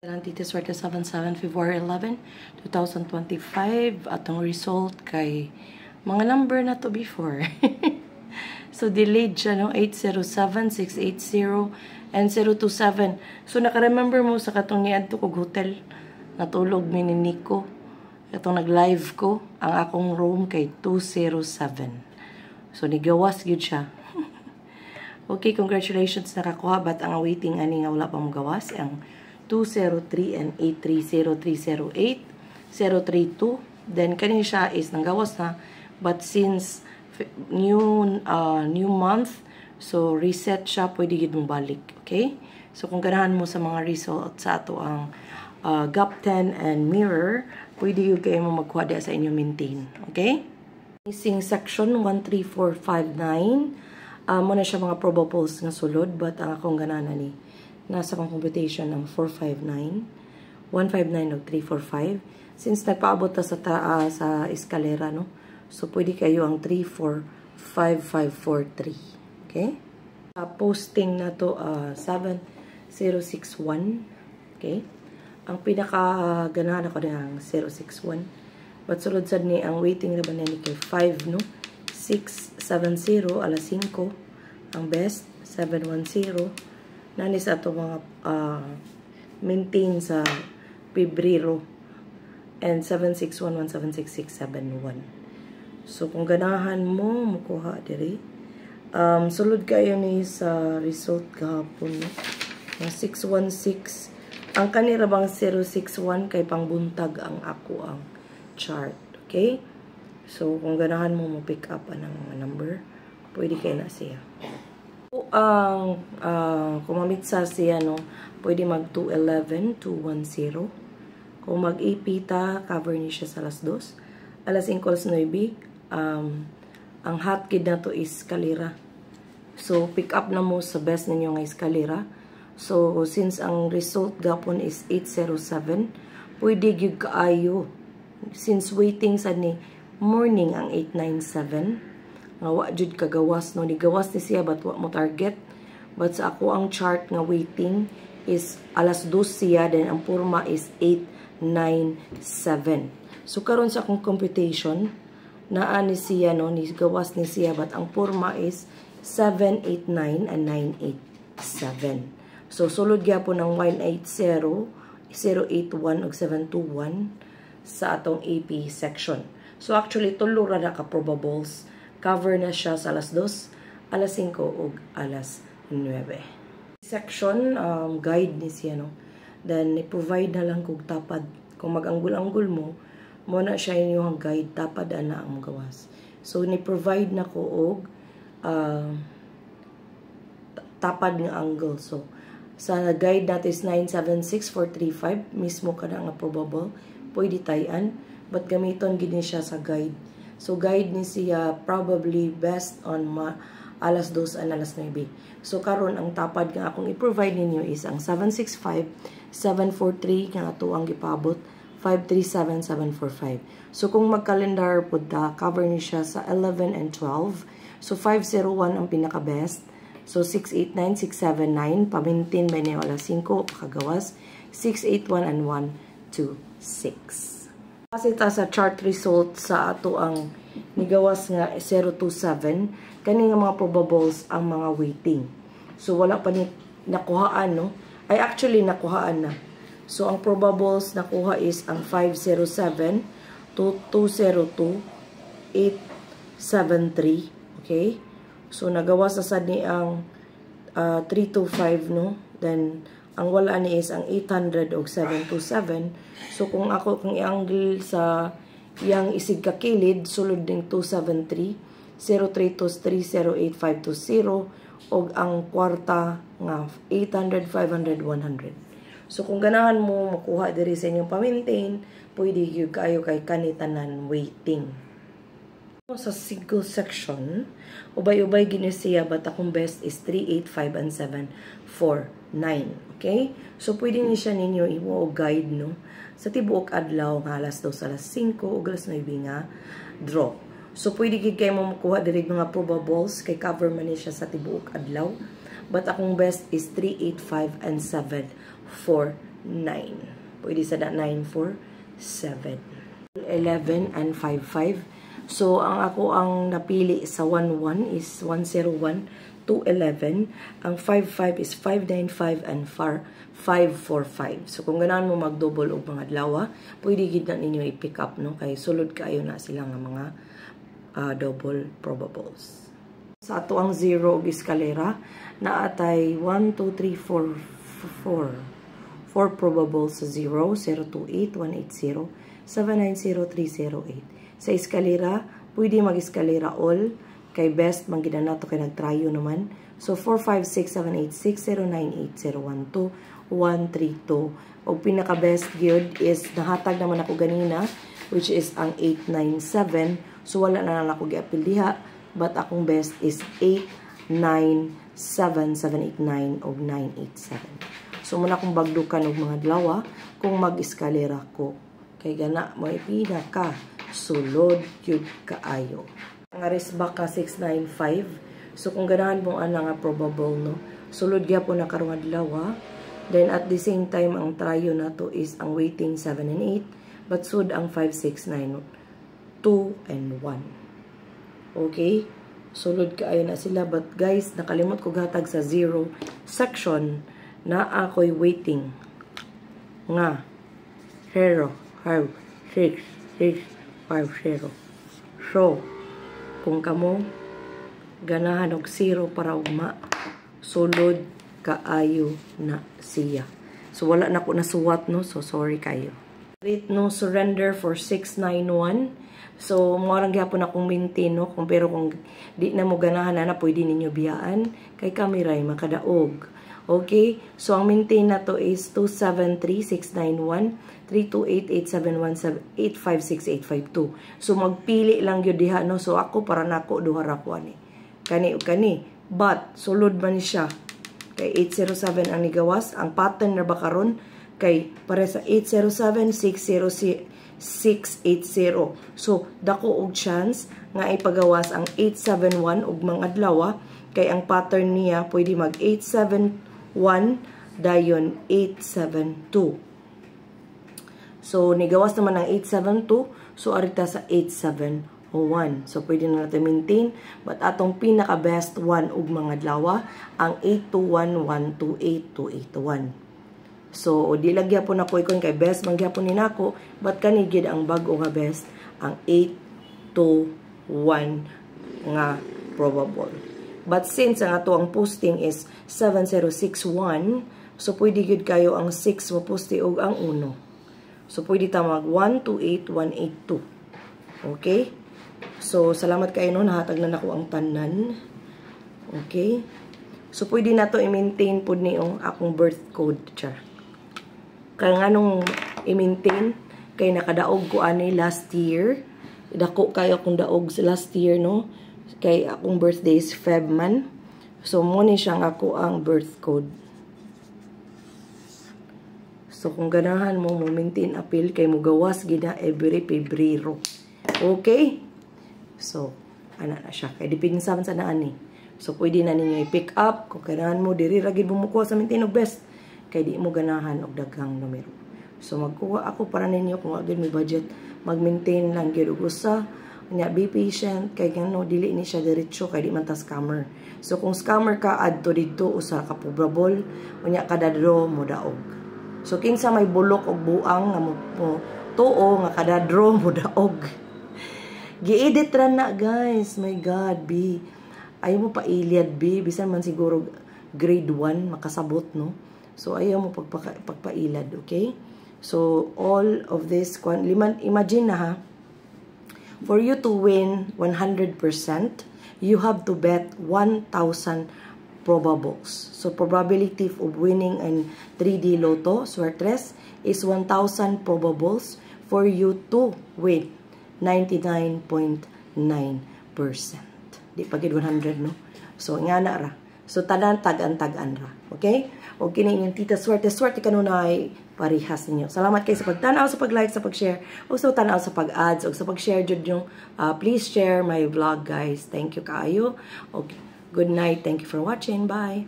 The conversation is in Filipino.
Tito Swerte 77 February 11, 2025. Atong result kay mga number na to before. So delayed siya, no? 807, 680, and 027. So naka-remember mo sa katong niadto kog hotel. Natulog mi ni Nico. Itong nag-live ko, ang akong room kay 207. So nigawas gyud siya. Okay, congratulations, nakakuha. But ang waiting ani nga wala pa mo gawas. Ang 203 and 830, 032. Then kani siya is nanggawas na. But since new month, so reset siya, pwede gid mong balik. Okay? So kung ganahan mo sa mga result sa ato ang GAP10 and mirror, pwede yun kayo mo magkuha sa inyo maintain. Okay? Missing section 13459. Muna siya mga probables nga sulod, but ang akong ganahan ni nasa kong computation ng 459, 159 o 345. Since nagpaabot ta sa eskalera, no? So, pwede kayo ang 345543. Okay? Posting na to 7061. Okay? Ang pinaka-ganahan ako ng 061. But sulod sad ni, ang waiting na ba ni kay 5, no? 670, alas 5. Ang best, 710. Nani sa ito mga maintain sa Pebrero. And 76117671. So, kung ganahan mo, makuha diri. Sulod kayo ni sa result kahapon. No? 616. Ang kanira bang 061 kay pangbuntag ang ako ang chart. Okay? So, kung ganahan mo pick up ang mga number, pwede kayo na siya. Kung mamitsa siya, no, pwede mag 211, 210. Kung mag-AP ta, cover niya siya sa alas 2. Alas 5, alas 9, ang hot kid na to is kalira. So, pick up na mo sa best ninyo nga is kalira. So, since ang result gapon is 807, pwede gyud kaayo. Since waiting sa ni morning ang 897, nga wa jud kagawas, no? Nigawas ni siya, but wa mo target. But sa ako ang chart nga waiting is alas 2 siya, then ang purma is 897. So, karon sa akong computation, naa ni siya, no? Nigawas ni siya, but ang purma is 789 and 987. So, sulod gyapon ng 180, 081 ug 721 sa atong AP section. So, actually, tulo ra na ka-probables. Cover na siya sa alas 2, alas 5, ug alas 9. Section, guide ni siya, no? Then, i-provide na lang kung tapad. Kung mag-anggul-anggul mo, muna siya inyong guide, tapad na ang gawas. So, ni-provide na ko og tapad ng angle. So, sa guide natin is 976435, mismo ka na nga probable. Pwede tayan, but gamiton gini siya sa guide. So, guide ni siya probably best on alas 2 and alas 9. So, karon ang tapad nga akong i-provide ninyo is ang 765-743 nga ato ang gipabot, 537745. So, kung mag-calendar po cover ni siya sa 11 and 12. So, 501 ang pinaka-best. So, 689, 679, pamintin ba niyo alas 5, pakagawas, 681 and 126. Kasi ta sa chart result sa ato ang nigawas nga 027, kani nga mga probables ang mga waiting. So, wala pa ni nakuhaan, no? Ay, actually, nakuhaan na. So, ang probables nakuha is ang 507, 202, 873, okay? So, nagawa sa sad ni ang 325, no? Then, ang wala ni is ang 800 o 727. So, kung i-angle sa yang isig kakilid, sulod ng 273, 032-308-520, o ang kwarta nga 800, 500, 100. So, kung ganahan mo makuha diri sa inyong pa-maintain, pwede yung kayo kay kanitanan waiting. Sa single section, ubay-ubay gini siya, but akong best is 3, 8, 5, and 7, 4, 9. Okay? So, pwede ni siya ninyo i-guide, no? Sa tibuok adlaw, nga alas 2, alas 5, o alas 9 nga draw. So, pwede kayo mo makuha diri mga probables, kay cover man ni siya sa tibuok adlaw. But akong best is 3, 8, 5, and 7, 4, Pwede sa na 9, 4, 7. 11 and 5, 5. So, ang napili sa 1, 1 is 101 to 11. Ang 5, 5 is 595 and 5, 4, 5. So, kung ganahan mo mag-double o mga adlaw, pwede gid na ninyo i-pick up, no? Kay sulod kaayo na sila nga mga double probables. Sa ato ang 0 og eskalera, naatay 1, 2, 3, 4 probables sa 0, 028, 180, 790, 308. Sa eskalera, pwede mag-eskalera all. Kay best, manggina nato kay nagtrayo naman. So, 4, 5, 6, 7, 8, 6, 0, 9, 8, 0, 1, 2, 1, 3, 2. O pinaka-best gyud is, nahatag naman ako ganina, which is ang 8, 9, 7. So, wala na lang ako gi-apil diha. But akong best is 8, 9, 7, 7, 8, 9, o 9, 8, 7. So, muna akong bagdukan og mga adlaw kung mag-eskalera ko. Kay gana mo ipina ka sulod yun kaayo. Ang arisba ka 695. So kung ganahan mo ana nga probable, no, sulod gyapon na karong adlaw. Then at the same time ang tryo na to is ang waiting 7 and 8, but sud ang 5, 6, 9, 2 and 1. Okay, sulod kaayo na sila. But guys, nakalimot ko gatag sa 0 section na ako'y waiting nga 0, 5, 6, 6, 5, 0. So, kung kamo ganahan og 0 para ugma, sulod kaayo na siya. So, wala na ko nasuwat, no? So, sorry kayo. Rate no surrender for 691. So, marang gyapon akong maintain, no? Pero kung di na mo ganahan na pwede ninyo biyaan, kay kamiray makadaog. Okay? So, ang maintain na to is 273-691-328-871-856-852. So, magpili lang yun diha, no? So, ako para nako duhara ko ani. Kani o kani. But, sulod man ni siya. Kay 807 ang nigawas. Ang pattern na ba karon kay para sa 807, 606, 680. So, dako og chance nga ipagawas ang 871 og mga adlaw. Kay ang pattern niya pwede mag 871 dayon 872. So, nigawas naman ang 872. So, arita sa 8701. So, pwede na natin maintain. But atong pinaka-best one ug mga adlaw ang 821, 128, 281. So, di lagya po na ko ikon kay best mangyapon ni nako. But kanigid ang bago nga best ang 821 nga probable. But since ang ato ang posting is 7061, so pwede gid kayo ang 6 mo poste og ang 1. So pwede ta mag 128, 182. Okay? So salamat kayo no, nahatag na nako ang tanan. Okay? So pwede na to i-maintain pud ni akong birth code cha. Kaya nga nung i-maintain kay nakadaog ko ani last year. Dako kayo akong daog last year, no? Kay akong birthday is Feb man. So, muna siyang ako ang birth code. So, kung ganahan mo, maintain appeal, kay mo gawas gina every Pebrero. Okay? So, ana na siya. Kay dipinsaman sa naan ni. So, pwede na ninyo i-pick up. Kung ganahan mo, diri ragid bumukuha sa maintain og best. Kay di mo ganahan og daghang numero. So, magkuha ako para ninyo kung agad may budget. Mag-maintain lang gyud og usa. Nya, be patient, kay gano, dili ni siya diretso, kay di man ta scammer. So, kung scammer ka, adto dito, usa ka probable, nya, kadadro mo daog. So, kinsa may bulok o buang, nga mo tuo, nga kadadro mo daog. Gi-edit ra na, guys. My God, B. Ayaw mo pa iliad, B. Bisan man siguro grade 1, makasabot, no? So, ayaw mo pagpailad, okay? So, all of this, imagine na, ha? For you to win 100%, you have to bet 1,000 probables. So, probability of winning in 3D Lotto, Swertres, is 1,000 probables for you to win 99.9%. Di pagid 100, no? So, nga na ra. So, tanan tag-an ra. Okay? O kini inyong tita Swerte ka nun ay parihas ninyo. Salamat kayo sa pagtanaw, sa pag-like, sa pag-share, o sa tanaw sa pag-ads, o sa pag-share jud yung please share my vlog, guys. Thank you kaayo. Okay. Good night. Thank you for watching. Bye.